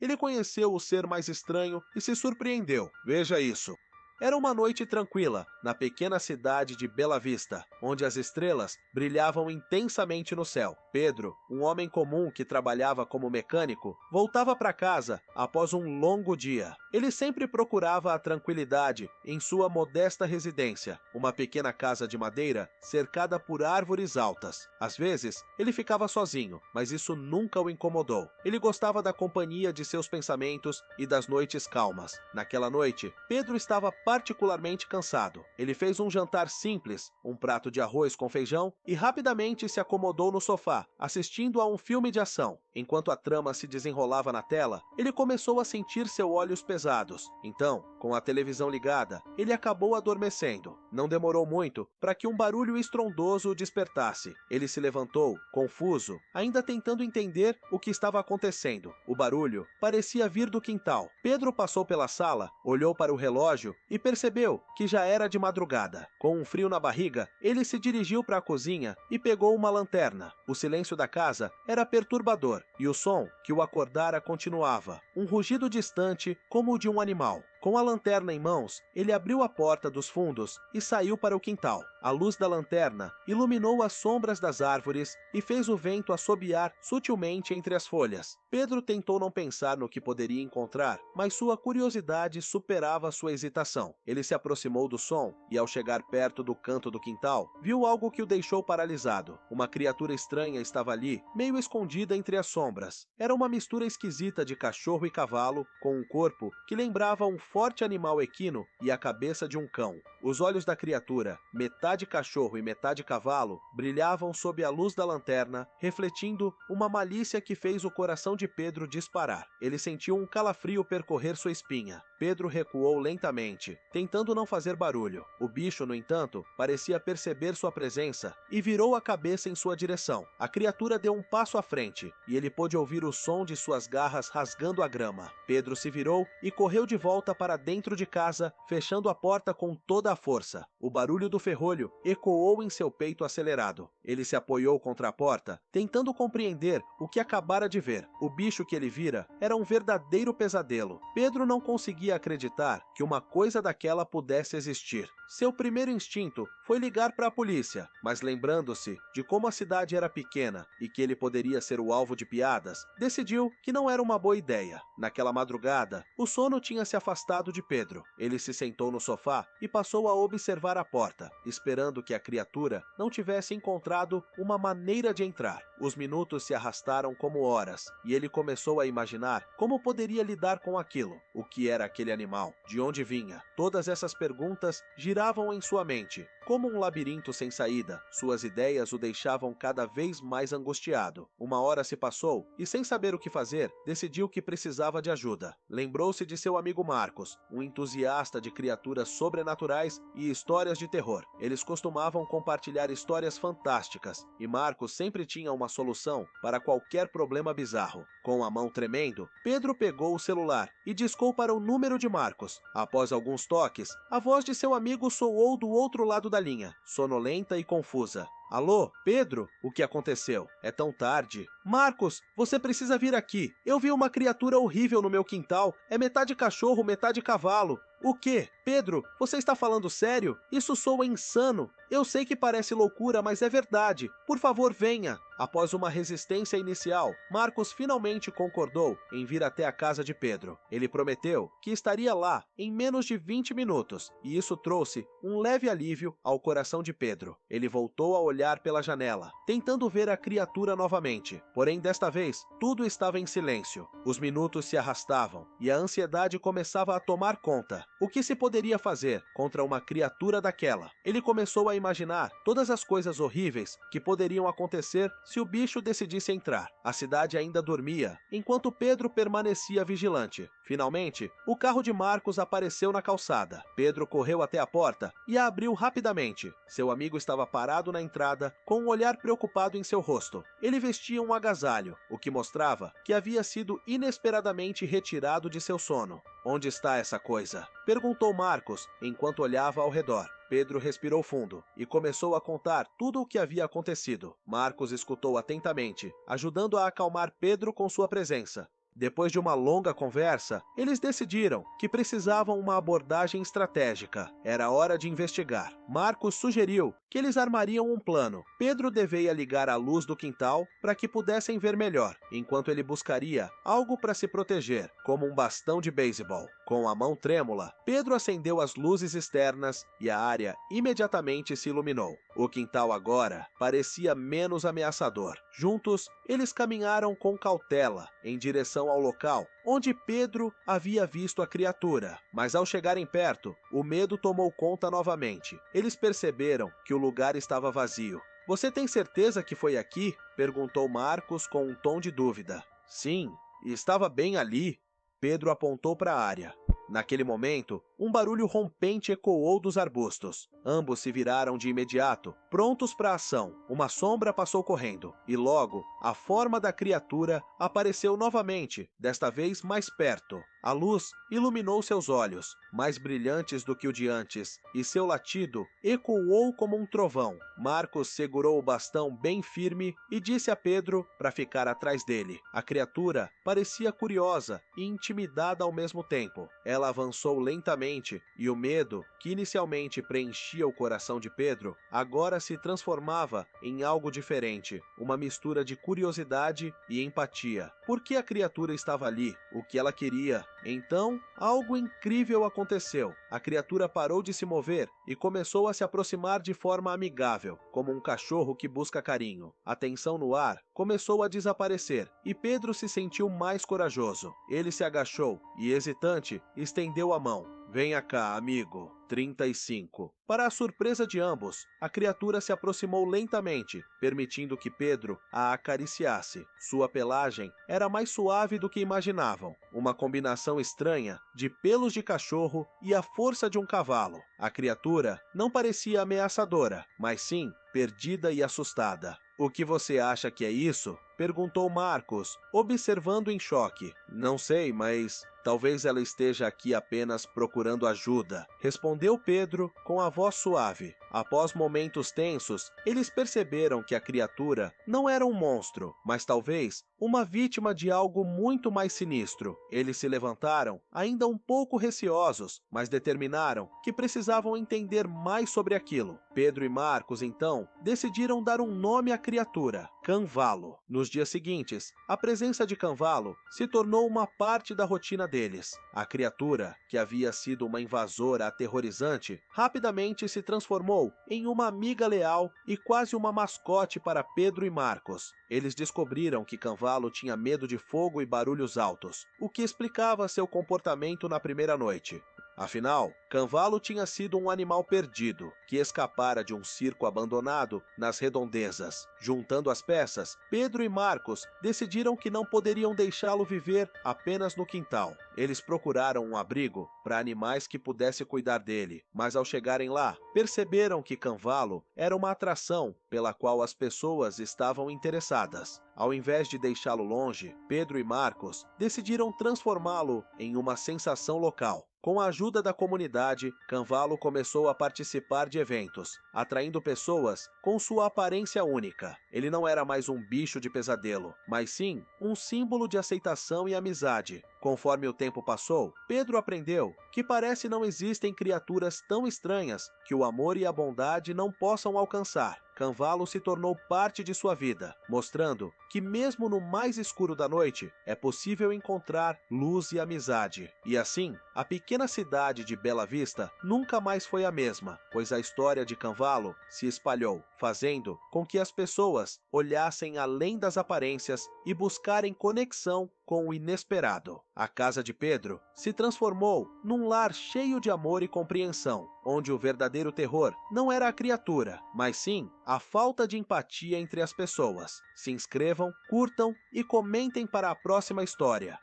Ele conheceu o ser mais estranho e se surpreendeu. Veja isso. Era uma noite tranquila, na pequena cidade de Bela Vista, onde as estrelas brilhavam intensamente no céu. Pedro, um homem comum que trabalhava como mecânico, voltava para casa após um longo dia. Ele sempre procurava a tranquilidade em sua modesta residência, uma pequena casa de madeira cercada por árvores altas. Às vezes, ele ficava sozinho, mas isso nunca o incomodou. Ele gostava da companhia de seus pensamentos e das noites calmas. Naquela noite, Pedro estava particularmente cansado. Ele fez um jantar simples, um prato de arroz com feijão e rapidamente se acomodou no sofá, assistindo a um filme de ação. Enquanto a trama se desenrolava na tela, ele começou a sentir seus olhos pesados. Então, com a televisão ligada, ele acabou adormecendo. Não demorou muito para que um barulho estrondoso o despertasse. Ele se levantou, confuso, ainda tentando entender o que estava acontecendo. O barulho parecia vir do quintal. Pedro passou pela sala, olhou para o relógio e percebeu que já era de madrugada. Com um frio na barriga, ele se dirigiu para a cozinha e pegou uma lanterna. O silêncio da casa era perturbador e o som que o acordara continuava, um rugido distante como o de um animal. Com a lanterna em mãos, ele abriu a porta dos fundos e saiu para o quintal. A luz da lanterna iluminou as sombras das árvores e fez o vento assobiar sutilmente entre as folhas. Pedro tentou não pensar no que poderia encontrar, mas sua curiosidade superava sua hesitação. Ele se aproximou do som e, ao chegar perto do canto do quintal, viu algo que o deixou paralisado. Uma criatura estranha estava ali, meio escondida entre as sombras. Era uma mistura esquisita de cachorro e cavalo, com um corpo que lembrava um forte animal equino e a cabeça de um cão. Os olhos da criatura, metade cachorro e metade cavalo, brilhavam sob a luz da lanterna, refletindo uma malícia que fez o coração de Pedro disparar. Ele sentiu um calafrio percorrer sua espinha. Pedro recuou lentamente, tentando não fazer barulho. O bicho, no entanto, parecia perceber sua presença e virou a cabeça em sua direção. A criatura deu um passo à frente e ele pôde ouvir o som de suas garras rasgando a grama. Pedro se virou e correu de volta para dentro de casa, fechando a porta com toda a força. O barulho do ferrolho ecoou em seu peito acelerado. Ele se apoiou contra a porta, tentando compreender o que acabara de ver. O bicho que ele vira era um verdadeiro pesadelo. Pedro não conseguia acreditar que uma coisa daquela pudesse existir. Seu primeiro instinto foi ligar para a polícia, mas lembrando-se de como a cidade era pequena e que ele poderia ser o alvo de piadas, decidiu que não era uma boa ideia. Naquela madrugada, o sono tinha se afastado de Pedro. Ele se sentou no sofá e passou a observar a porta, esperando que a criatura não tivesse encontrado uma maneira de entrar. Os minutos se arrastaram como horas, e ele começou a imaginar como poderia lidar com aquilo. O que era aquele animal? De onde vinha? Todas essas perguntas giravam em sua mente, como um labirinto sem saída. Suas ideias o deixavam cada vez mais angustiado. Uma hora se passou e, sem saber o que fazer, decidiu que precisava de ajuda. Lembrou-se de seu amigo Marcos, um entusiasta de criaturas sobrenaturais e histórias de terror. Eles costumavam compartilhar histórias fantásticas e Marcos sempre tinha uma solução para qualquer problema bizarro. Com a mão tremendo, Pedro pegou o celular e discou para o número de Marcos. Após alguns toques, a voz de seu amigo soou do outro lado da linha, sonolenta e confusa. Alô, Pedro? O que aconteceu? É tão tarde. Marcos, você precisa vir aqui. Eu vi uma criatura horrível no meu quintal. É metade cachorro, metade cavalo. O quê? Pedro, você está falando sério? Isso soa insano. Eu sei que parece loucura, mas é verdade. Por favor, venha. Após uma resistência inicial, Marcos finalmente concordou em vir até a casa de Pedro. Ele prometeu que estaria lá em menos de 20 minutos, e isso trouxe um leve alívio ao coração de Pedro. Ele voltou a olhar pela janela, tentando ver a criatura novamente. Porém, desta vez, tudo estava em silêncio. Os minutos se arrastavam, e a ansiedade começava a tomar conta. O que se poderia fazer contra uma criatura daquela? Ele começou a imaginar todas as coisas horríveis que poderiam acontecer se o bicho decidisse entrar. A cidade ainda dormia, enquanto Pedro permanecia vigilante. Finalmente, o carro de Marcos apareceu na calçada. Pedro correu até a porta e a abriu rapidamente. Seu amigo estava parado na entrada, com um olhar preocupado em seu rosto. Ele vestia um agasalho, o que mostrava que havia sido inesperadamente retirado de seu sono. Onde está essa coisa? Perguntou Marcos, enquanto olhava ao redor. Pedro respirou fundo e começou a contar tudo o que havia acontecido. Marcos escutou atentamente, ajudando a acalmar Pedro com sua presença. Depois de uma longa conversa, eles decidiram que precisavam uma abordagem estratégica. Era hora de investigar. Marcos sugeriu que eles armariam um plano. Pedro deveria ligar a luz do quintal para que pudessem ver melhor, enquanto ele buscaria algo para se proteger, como um bastão de beisebol. Com a mão trêmula, Pedro acendeu as luzes externas e a área imediatamente se iluminou. O quintal agora parecia menos ameaçador. Juntos, eles caminharam com cautela em direção ao local onde Pedro havia visto a criatura. Mas ao chegarem perto, o medo tomou conta novamente. Eles perceberam que o lugar estava vazio. "Você tem certeza que foi aqui?" perguntou Marcos com um tom de dúvida. "Sim, estava bem ali." Pedro apontou para a área. Naquele momento, um barulho rompente ecoou dos arbustos. Ambos se viraram de imediato, prontos para a ação. Uma sombra passou correndo, e logo, a forma da criatura apareceu novamente, desta vez mais perto. A luz iluminou seus olhos, mais brilhantes do que o de antes, e seu latido ecoou como um trovão. Marcos segurou o bastão bem firme e disse a Pedro para ficar atrás dele. A criatura parecia curiosa e intimidada ao mesmo tempo. Ela avançou lentamente e o medo, que inicialmente preenchia o coração de Pedro, agora se transformava em algo diferente, uma mistura de curiosidade e empatia. Por que a criatura estava ali? O que ela queria? Então, algo incrível aconteceu. A criatura parou de se mover e começou a se aproximar de forma amigável, como um cachorro que busca carinho. A tensão no ar começou a desaparecer e Pedro se sentiu mais corajoso. Ele se agachou e, hesitante, estendeu a mão. "Venha cá, amigo." 35. Para a surpresa de ambos, a criatura se aproximou lentamente, permitindo que Pedro a acariciasse. Sua pelagem era mais suave do que imaginavam, uma combinação estranha de pelos de cachorro e a força de um cavalo. A criatura não parecia ameaçadora, mas sim perdida e assustada. "O que você acha que é isso?" perguntou Marcos, observando em choque. "Não sei, mas talvez ela esteja aqui apenas procurando ajuda", respondeu Pedro com a voz suave. Após momentos tensos, eles perceberam que a criatura não era um monstro, mas talvez uma vítima de algo muito mais sinistro. Eles se levantaram, ainda um pouco receosos, mas determinaram que precisavam entender mais sobre aquilo. Pedro e Marcos, então, decidiram dar um nome à criatura: Canvalo. Nos dias seguintes, a presença de Canvalo se tornou uma parte da rotina deles. A criatura, que havia sido uma invasora aterrorizante, rapidamente se transformou em uma amiga leal e quase uma mascote para Pedro e Marcos. Eles descobriram que Canvalo tinha medo de fogo e barulhos altos, o que explicava seu comportamento na primeira noite. Afinal, Canvalo tinha sido um animal perdido, que escapara de um circo abandonado nas redondezas. Juntando as peças, Pedro e Marcos decidiram que não poderiam deixá-lo viver apenas no quintal. Eles procuraram um abrigo para animais que pudessem cuidar dele, mas ao chegarem lá, perceberam que Canvalo era uma atração pela qual as pessoas estavam interessadas. Ao invés de deixá-lo longe, Pedro e Marcos decidiram transformá-lo em uma sensação local. Com a ajuda da comunidade, Canvalo começou a participar de eventos, atraindo pessoas com sua aparência única. Ele não era mais um bicho de pesadelo, mas sim um símbolo de aceitação e amizade. Conforme o tempo passou, Pedro aprendeu que parece não existem criaturas tão estranhas que o amor e a bondade não possam alcançar. Canvalo se tornou parte de sua vida, mostrando que mesmo no mais escuro da noite é possível encontrar luz e amizade. E assim, a pequena cidade de Bela Vista nunca mais foi a mesma, pois a história de Canvalo se espalhou, fazendo com que as pessoas olhassem além das aparências e buscarem conexão com o inesperado. A casa de Pedro se transformou num lar cheio de amor e compreensão, onde o verdadeiro terror não era a criatura, mas sim a falta de empatia entre as pessoas. Se inscrevam, curtam e comentem para a próxima história.